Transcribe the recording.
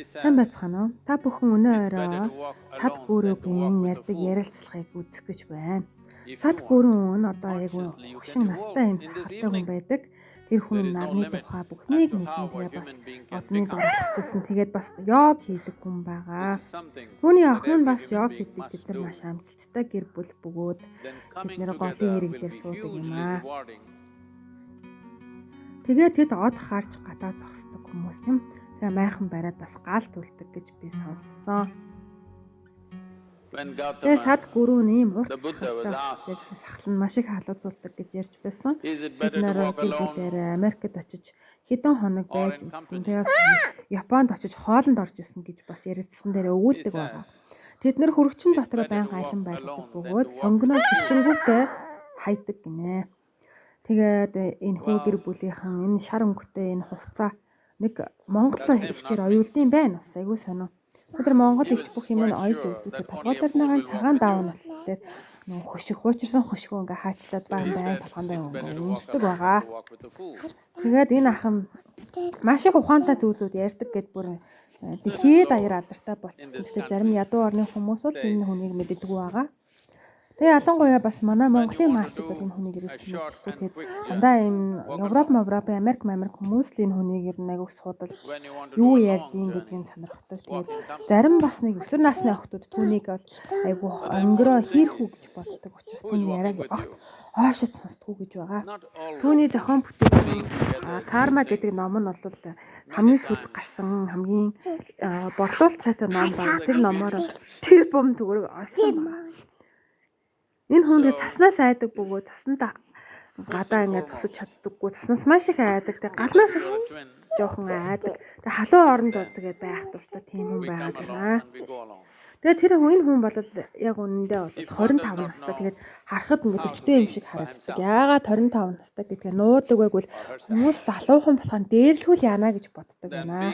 Сайн байцгаана уу? Та бүхэн өнөө орой сад гүүрүүгийн ярьдаг ярилцлагыг үзэх гэж байна. Сад гүүрэн нь одоо яг хөшин настай юм сахалтай хүн байдаг. Тэр хүн нарны тухай бүхнийг мэднэ. Тэгээ бас одны дурлахчилсан. Тэгээд бас йог хийдэг хүн байгаа. Түүний охин нь бас йог хийдэг. Тэд нар маш амжилттай гэр бүл бөгөөд тэд нэр голын хэрэг дээр суудаг юм аа. Тэгээд тэд од харж гатаа зогсдог хүмүүс юм. Тэгээ майхан бариад бас гал түлдэг гэж би сонссон. Тэгээ сад гүрүүн ийм урт сахалтай сахал нь маш их халуузуулдаг гэж ярьж байсан. Бид нэр гэр бүлээрээ Америкт очиж хэдэн хоног байж үзсэн. Тэгээс Японд очиж хоолнд орж исэн гэж бас ярилцсан дээр өгүүлдэг байгаа. Тэд нэр хөрөгчин дотроо байнга айлан байлгадаг бөгөөд сонгоноо хичэнгүүтээ хайдаг гинэ. Тэгээд энэ хүү гэр бүлийнхэн энэ шар өнгөтэй энэ хувцаа нэг Монгол хичээр оюулдсан байна. Бас айгүй сонио. Өдөр Монгол ихч бүх юм нь ойж өгдөг. Толгой дээр нэг цагаан даван болохоор хөшиг хуучирсан хөшгөө ингээ хаачлаад байн толгоонд өмсдөг байгаа. Тэгээд энэ ахын маш их ухаантай зүйлүүд ярьдаг гэд бүр дэлхийд даяар алдартай болчихсон. Тэгтээ зарим ядуу орны хүмүүс бол энэ хүнийг мэддэг байгаа. Тэгээ ялангуяа бас манай Монголын малчид бол энэ хүнийг ерөөсөө мэдхгүй. Тэгээд дандаа энэ Европ, Америк хүмүүс л энэ хүнийг ер нь айгуу судалж юу ярьдیں۔ Гэдгийг сонирхдаг. Тэгээд зарим бас нэг өсвөр насны охтууд түүнийг бол айгуу өнгөрөө хийрхүү гэж боддог. Учраас түүний яриаг огт хоошид сонсдгоо гэж байгаа. Түүний зохион бүтээл Карма гэдэг ном нь бол хамгийн сүүлд гарсан хамгийн борлуулалт сайтай ном байна. Тэр номоор тэр бом төгрөг олсон байна. Энэ хүн цаснаас айдаг бөгөөд цаснаа гадаа ингээд зогсож чаддаггүй. Цаснаас маш их айдаг. Тэг галнаас бас жоохон айдаг. Тэг халуун оронд тэгээд байх дуртай тийм хүн байгаад байна. Тэгээ тэр энэ хүн бол яг үнэндээ бол 25 настай. Тэгээд харахад ингээд 40 юм шиг харагддаг. Яагаад 25 настай гэдгээ нуудлаг байгвал хүмүүс залуухан болохын дээрлэхүүл яана гэж боддог байна.